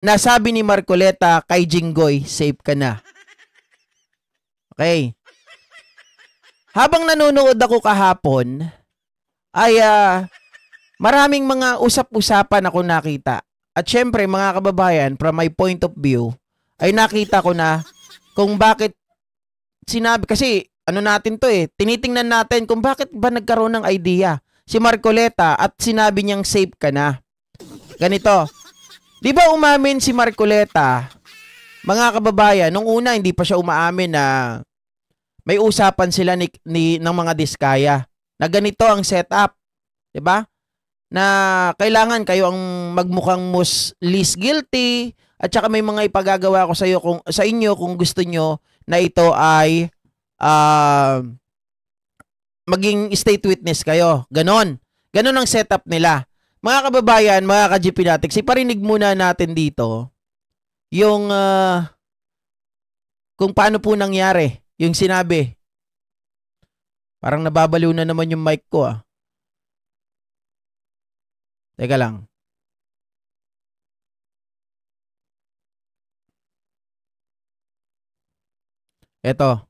nasabi ni Marcoleta kay Jinggoy, safe ka na. Okay. Habang nanonood ako kahapon, ay maraming mga usap-usapan ako nakita. At syempre, mga kababayan, from my point of view, ay nakita ko na kung bakit sinabi, kasi ano natin to tinitingnan natin kung bakit ba nagkaroon ng idea si Marcoleta at sinabi niyang safe ka na. Ganito, di ba umamin si Marcoleta, mga kababayan, nung una hindi pa siya umaamin na may usapan sila ng mga diskaya na ganito ang setup, di ba? Na kailangan kayo ang magmukhang least guilty at saka may mga ipagagawa ko sa inyo kung gusto nyo na ito ay maging state witness kayo. Ganon ang setup nila. Mga kababayan, mga ka-GP Natics, iparinig muna natin dito yung kung paano po nangyari yung sinabi. Parang nababaliw na naman yung mic ko Teka lang. Eto.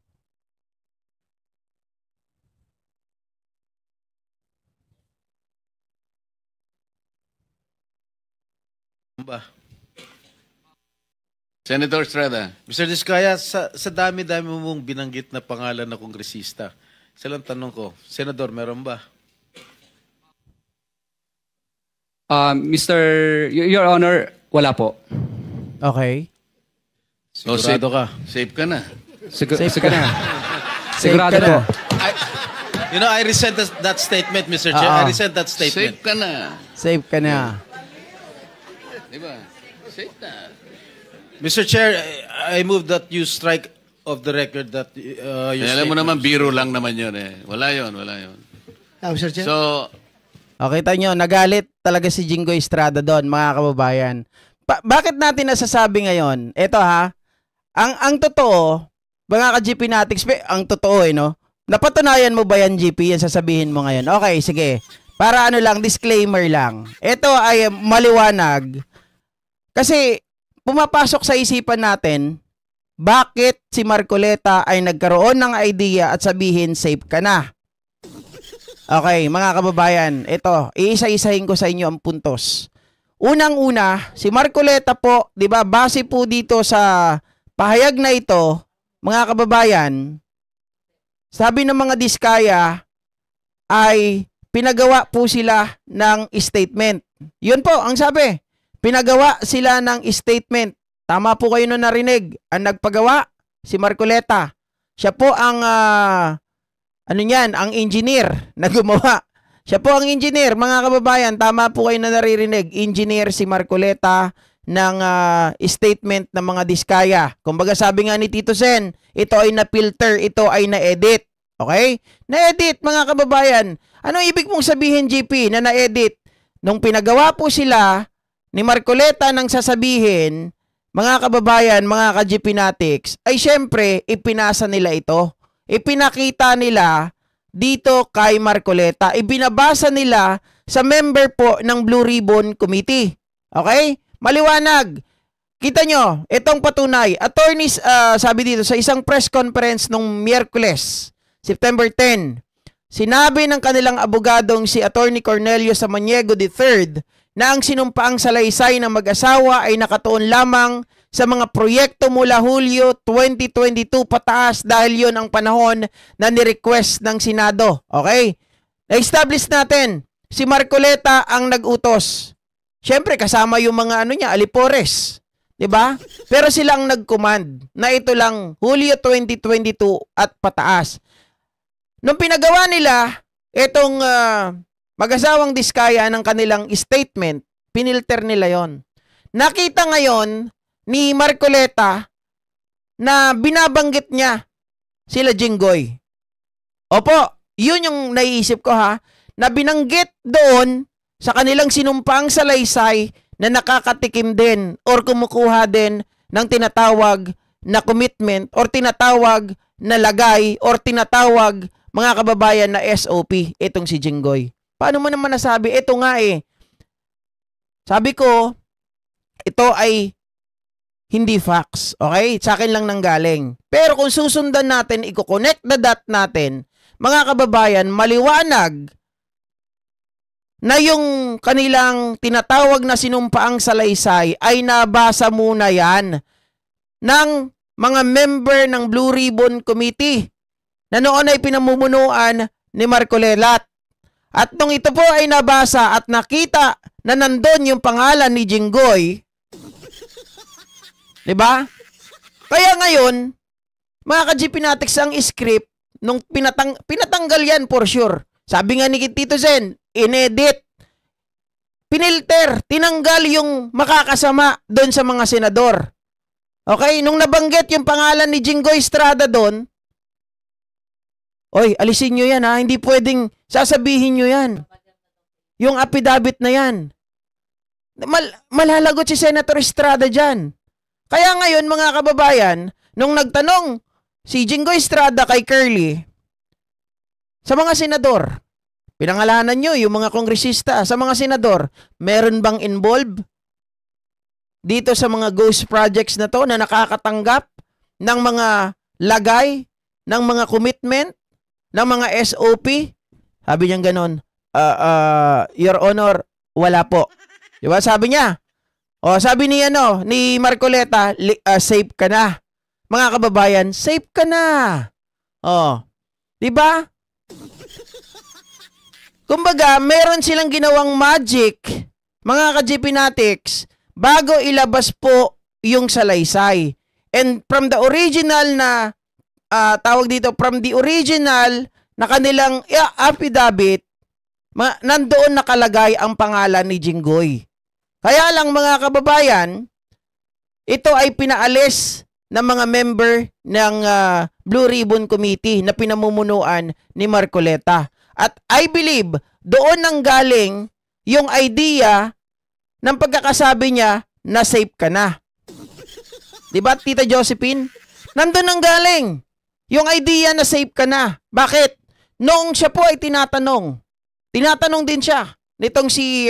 Senator Estrada. Mr. Diskaya, sa dami-dami mong binanggit na pangalan na kongresista, silang tanong ko, Senador, meron ba? Your Honor, wala po. Okay. Sigurado ka? Safe ka na. Safe ka na. Sigurado po. I resent that statement, Mr. Chair. I resent that statement. Safe ka na. Safe ka na. Diba? Safe na. Mr. Chair, I move that you strike of the record that alam mo naman, biro lang naman yun Wala yun. Mr. Chair? So, kita nyo, nagalit talaga si Jinggoy Estrada doon, mga kababayan. Bakit natin nasasabi ngayon? Ito ang totoo, mga ka-GP Natics, ang totoo no? Napatunayan mo ba yan, GP? Yan sasabihin mo ngayon. Okay, sige. Para disclaimer lang. Ito ay maliwanag. Kasi, pumapasok sa isipan natin, bakit si Marcoleta ay nagkaroon ng idea at sabihin safe ka na. Okay, mga kababayan, ito, iisa-isahin ko sa inyo ang puntos. Unang-una, si Marcoleta po, 'di ba, base po dito sa pahayag na ito, mga kababayan, sabi ng mga diskaya ay pinagawa po sila ng statement. Yun po, ang sabi. Pinagawa sila ng statement. Tama po kayo nung narinig. Ang nagpagawa, si Marcoleta. Siya po ang, ang engineer na gumawa. Siya po ang engineer, mga kababayan. Tama po kayo na naririnig. Engineer si Marcoleta ng statement ng mga diskaya. Kumbaga sabi nga ni Tito Sen, ito ay na-filter, ito ay na-edit. Okay? Na-edit, mga kababayan. Anong ibig mong sabihin, GP, na na-edit? Nung pinagawa po sila ni Marcoleta nang sasabihin, mga kababayan, mga ka-GP Natics, ay syempre, ipinasa nila ito. Ipinakita nila dito kay Marcoleta. Ibinabasa nila sa member po ng Blue Ribbon Committee. Okay? Maliwanag. Kita nyo, itong patunay. Attorneys, sabi dito, sa isang press conference nung Miyerkules, September 10, sinabi ng kanilang abogadong si Attorney Cornelio Samaniego III na ang sinumpaang salaysay ng mag-asawa ay nakatuon lamang sa mga proyekto mula Hulyo 2022 pataas dahil yon ang panahon na ni-request ng Senado. Okay? Na-establish natin, si Marcoleta ang nag-utos. Siyempre, kasama yung mga alipores. Diba? Pero sila ang nag-command na ito lang Hulyo 2022 at pataas. Nung pinagawa nila itong mag-asawang diskaya ng kanilang statement, pinilter nila yon. Nakita ngayon ni Marcoleta na binabanggit niya sila Jinggoy. Opo, yun yung naiisip ko na binanggit doon sa kanilang sinumpang salaysay na nakakatikim din or kumukuha din ng tinatawag na commitment or tinatawag na lagay or tinatawag, mga kababayan, na SOP, itong si Jinggoy. Paano mo naman nasabi? Ito nga Sabi ko, ito ay hindi facts. Okay? Sa akin lang nanggaling. Pero kung susundan natin, i-connect the dot natin, mga kababayan, maliwanag na yung kanilang tinatawag na sinumpaang salaysay ay nabasa muna yan ng mga member ng Blue Ribbon Committee na noon ay pinamumunuan ni Marcolelat. At nung ito po ay nabasa at nakita na nandun yung pangalan ni Jinggoy, di ba? Kaya ngayon, mga ka-GPnatics, ang script, nung pinatanggal yan for sure. Sabi nga ni Tito Sen, inedit, pinilter, tinanggal yung makakasama doon sa mga senador. Okay? Nung nabanggit yung pangalan ni Jinggoy Estrada doon, oy, alisin nyo yan ha, hindi pwedeng sasabihin nyo yan. Yung affidavit na yan. Malalagot si Senator Estrada dyan. Kaya ngayon, mga kababayan, nung nagtanong si Jinggoy Estrada kay Curly, sa mga senador, pinangalanan nyo yung mga kongresista, sa mga senador, meron bang involved dito sa mga ghost projects na to na nakakatanggap ng mga lagay, ng mga commitment, ng mga SOP? Sabi niya ganon, Your Honor, wala po. Diba? Sabi niya. O, sabi ni Marcoleta, safe ka na. Mga kababayan, safe ka na. O, diba? Kumbaga, meron silang ginawang magic, mga ka-GPnatics, bago ilabas po yung salaysay. And from the original na from the original na kanilang affidavit, nandoon nakalagay ang pangalan ni Jinggoy. Kaya lang, mga kababayan, ito ay pinaalis ng mga member ng Blue Ribbon Committee na pinamumunuan ni Marcoleta. At I believe, doon nang galing yung idea ng pagkakasabi niya na safe ka na. Diba, Tita Josephine? Nandun nang galing yung idea na safe ka na. Bakit? Noong siya po ay tinatanong din siya nitong si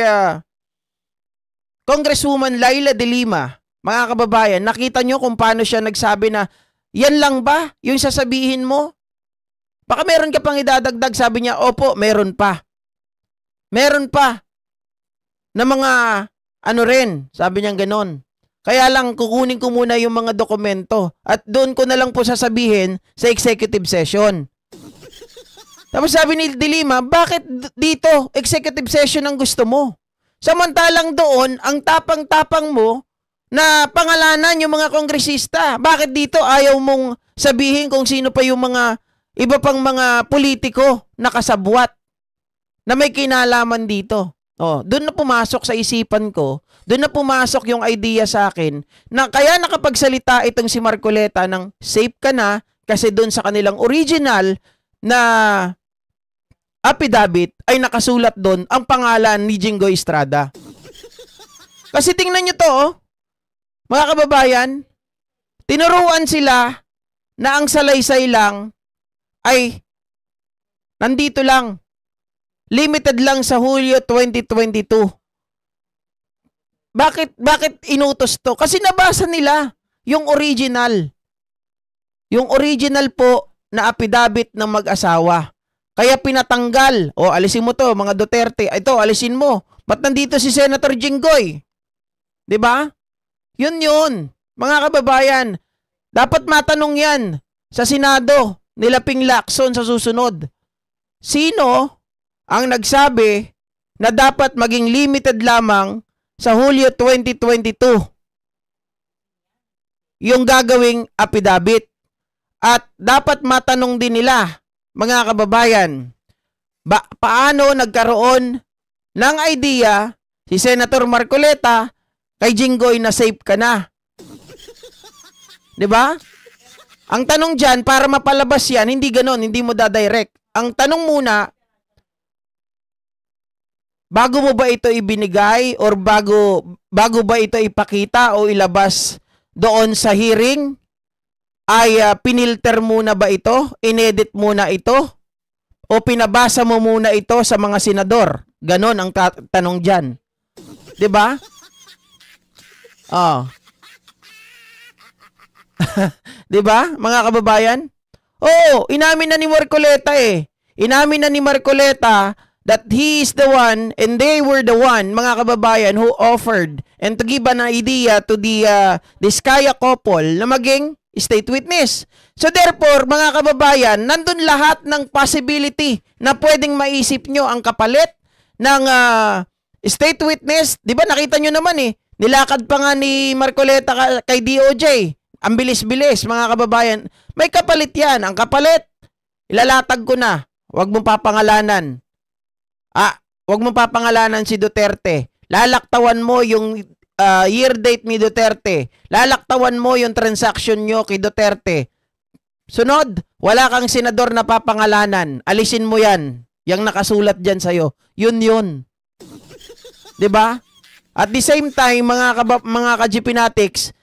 Congresswoman Laila de Lima. Mga kababayan, nakita nyo kung paano siya nagsabi na, yan lang ba yung sasabihin mo? Baka meron ka pang idadagdag. Sabi niya, opo, meron pa. Meron pa na mga rin. Sabi niya ganon. Kaya lang, kukunin ko muna yung mga dokumento at doon ko na lang po sasabihin sa executive session. Tapos sabi ni De Lima, bakit dito executive session ang gusto mo? Samantalang doon, ang tapang-tapang mo na pangalanan yung mga kongresista. Bakit dito ayaw mong sabihin kung sino pa yung mga iba pang mga politiko na kasabwat na may kinalaman dito? Oh, doon na pumasok sa isipan ko, doon na pumasok yung idea sa akin na kaya nakapagsalita itong si Marcoleta ng safe ka na kasi doon sa kanilang original na affidavit ay nakasulat doon ang pangalan ni Jinggoy Estrada. Kasi tingnan nyo to, mga kababayan, tinuruan sila na ang salaysay lang ay nandito lang. Limited lang sa Hulyo 2022. Bakit inutos to? Kasi nabasa nila yung original. Yung original po na affidavit ng mag-asawa. Kaya pinatanggal. O, alisin mo to, mga Duterte. Ito, alisin mo. Ba't nandito si Senator Jinggoy? Diba? Yun. Mga kababayan, dapat matanong yan sa Senado nila Ping Lacson sa susunod. Sino ang nagsabi na dapat maging limited lamang sa Hulyo 2022 yung gagawing affidavit? At dapat matanong din nila, mga kababayan, paano nagkaroon ng idea si Senator Marcoleta kay Jinggoy na safe ka na? Diba? Ang tanong dyan, para mapalabas yan, hindi ganon, hindi mo dadirect. Ang tanong muna, bago mo ba ito ibinigay or bago ba ito ipakita o ilabas doon sa hearing, ay pinilter muna ba ito? Inedit muna ito? O pinabasa mo muna ito sa mga senador? Ganon ang tanong dyan. Diba? Oh. 'Di ba, mga kababayan? Oo, inamin na ni Marcoleta eh. Inamin na ni Marcoleta that he is the one and they were the one, mga kababayan, who offered and to give an idea to the Diskaya couple na maging state witness. So therefore, mga kababayan, nandun lahat ng possibility na pwedeng maisip nyo ang kapalit ng state witness. Di ba nakita nyo naman eh, nilakad pa nga ni Marcoleta kay DOJ. Ang bilis-bilis, mga kababayan. May kapalit yan. Ang kapalit, ilalatag ko na. Huwag mong papangalanan. Huwag mong papangalanan si Duterte. Lalaktawan mo yung year date ni Duterte. Lalaktawan mo yung transaction nyo kay Duterte. Sunod, wala kang senador na papangalanan. Alisin mo yan. Yang nakasulat dyan sa'yo. Yun. Diba? At the same time, mga ka-GPnatics,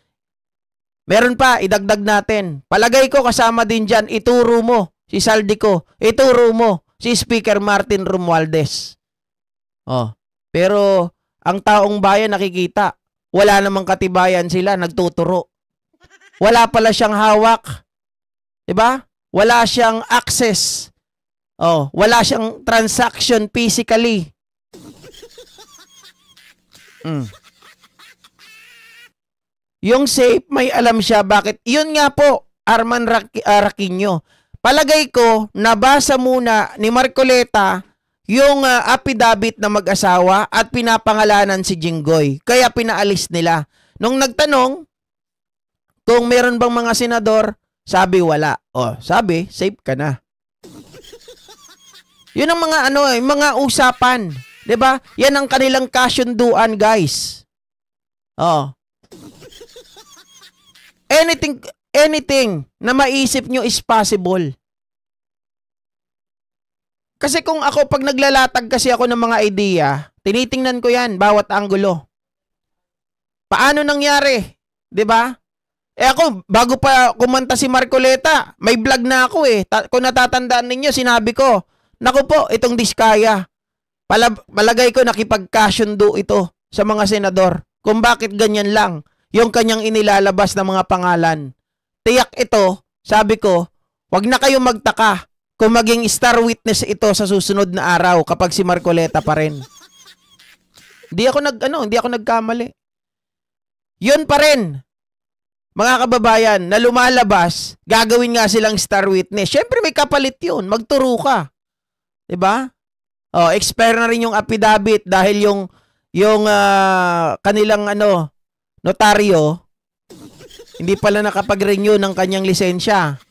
meron pa, idagdag natin. Palagay ko kasama din dyan, ituro mo si Saldico. Ituro mo si Speaker Martin Romualdez. Pero ang taong bayan nakikita, wala namang katibayan sila, nagtuturo. Wala pala siyang hawak. Diba? Wala siyang access. Wala siyang transaction physically. Yung safe, may alam siya bakit. Yun nga po, Arman Raquinho. Palagay ko, nabasa muna ni Marcoleta yung affidavit na mag-asawa at pinapangalanan si Jinggoy. Kaya pinaalis nila. Nung nagtanong kung meron bang mga senador, sabi wala. Sabi, safe ka na. Yun ang mga mga usapan. 'Di ba? Yan ang kanilang kasunduan, guys. Anything na maisip nyo is possible. Kasi kung ako, pag naglalatag kasi ako ng mga idea, tinitingnan ko yan, bawat anggulo. Paano nangyari? 'Di ba? Ako, bago pa kumanta si Marcoleta, may vlog na ako eh. Kung natatandaan ninyo, sinabi ko, naku po, itong Diskaya, palagay ko nakipagkasundo ito sa mga senador. Kung bakit ganyan lang yung kanyang inilalabas na mga pangalan. Tiyak ito, sabi ko, wag na kayong magtaka kung maging star witness ito sa susunod na araw kapag si Marcoleta pa rin. Hindi ako nagkamali. Yun pa rin. Mga kababayan, na lumalabas, gagawin nga silang star witness. Siyempre may kapalit yun. Magturo ka. 'Di ba? Expire na rin yung affidavit dahil yung kanilang notaryo hindi pala nakapag-renew ng kanyang lisensya.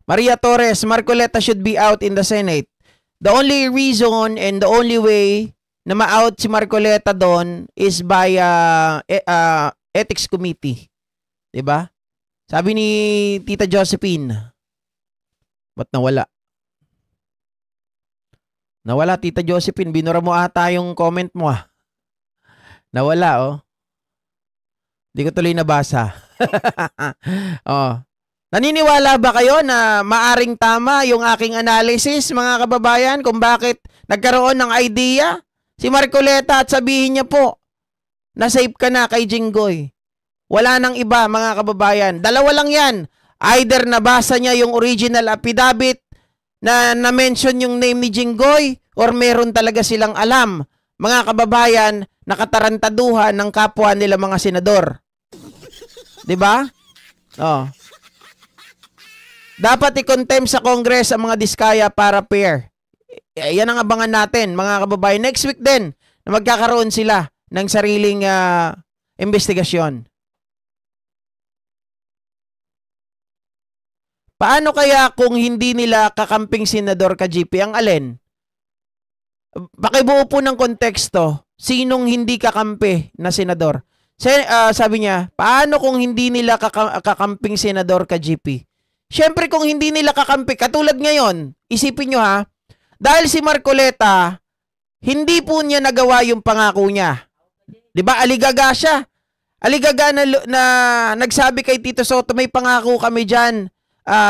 Maria Torres, Marcoleta should be out in the Senate. The only reason and the only way na ma-out si Marcoleta doon is by ethics committee. 'Di ba? Sabi ni Tita Josephine. Ba't nawala? Nawala, Tita Josephine. Binura mo ata yung comment mo Nawala, Hindi ko tuloy nabasa. Naniniwala ba kayo na maaring tama yung aking analysis, mga kababayan, kung bakit nagkaroon ng idea si Marcoleta at sabihin niya po na safe ka na kay Jinggoy? Wala nang iba, mga kababayan. Dalawa lang yan. Either nabasa niya yung original affidavit na na-mention yung name ni Jinggoy or meron talaga silang alam, mga kababayan, nakatarantaduhan ng kapwa nila mga senador. 'Di ba? Dapat i-contempt sa Congress ang mga Diskaya para fair. Yan ang abangan natin, mga kababayan. Next week din, na magkakaroon sila ng sariling investigasyon. Paano kaya kung hindi nila kakamping senador ka-GP? Ang alin? Pakibuo po ng konteksto, sinong hindi kakampi na senador? Sabi niya, paano kung hindi nila kakamping senador ka-GP? Siyempre kung hindi nila kakampi, katulad ngayon, isipin nyo dahil si Marcoleta, hindi po niya nagawa yung pangako niya. 'Di ba? Aligaga siya. Aligaga na nagsabi kay Tito Soto, may pangako kami diyan,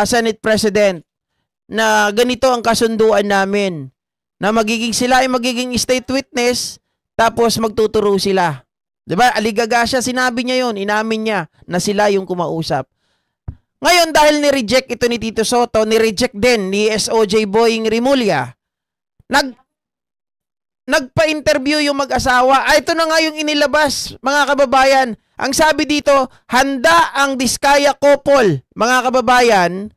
Senate President, na ganito ang kasunduan namin, na sila ay magiging state witness, tapos magtuturo sila. Diba? Aligaga siya, sinabi niya yon, inamin niya na sila yung kumausap. Ngayon, dahil ni-reject ito ni Tito Soto, ni-reject din ni SOJ Boying Rimulya, nagpa-interview yung mag-asawa. Ito na nga yung inilabas, mga kababayan. Ang sabi dito, handa ang Diskaya couple, mga kababayan,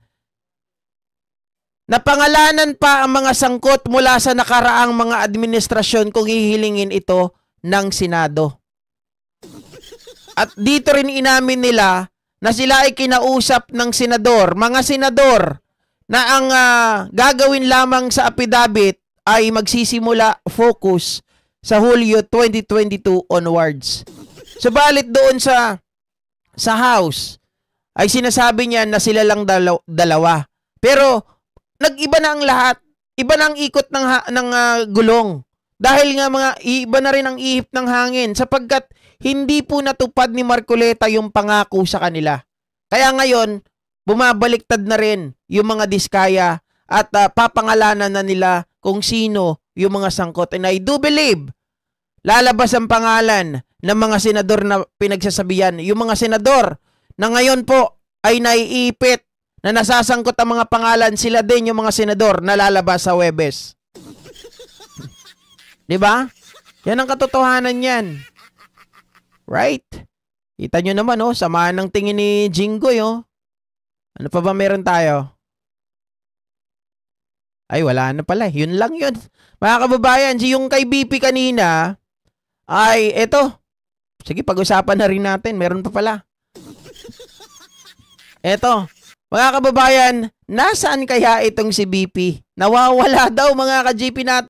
na pangalanan pa ang mga sangkot mula sa nakaraang mga administrasyon kung hihilingin ito ng Senado. At dito rin inamin nila na sila ay kinausap ng senador, mga senador, na ang gagawin lamang sa affidavit ay magsisimula focus sa Hulyo 2022 onwards. Subalit doon sa House ay sinasabi niya na sila lang dalawa. Pero nag-iba na ang lahat. Iba na ang ikot ng gulong. Dahil nga iba na rin ang ihip ng hangin sapagkat hindi po natupad ni Marcoleta yung pangako sa kanila. Kaya ngayon, bumabaliktad na rin yung mga Diskaya at papangalanan na nila kung sino yung mga sangkot. And I do believe, lalabas ang pangalan ng mga senador na pinagsasabihan. Yung mga senador na ngayon po ay naiipit na nasasangkot ang mga pangalan, sila din yung mga senador na lalabas sa Huwebes. Diba? Yan ang katotohanan yan. Right? Kita nyo naman, oh, samaan ng tingin ni Jinggoy, oh. Ano pa ba meron tayo? Ay, wala na pala. Yun lang yun. Mga kababayan, yung kay BP kanina, ay, eto. Sige, pag-usapan na rin natin. Meron pa pala. Eto. Mga kababayan, nasaan kaya itong si BP? Nawawala daw mga ka-GP natin.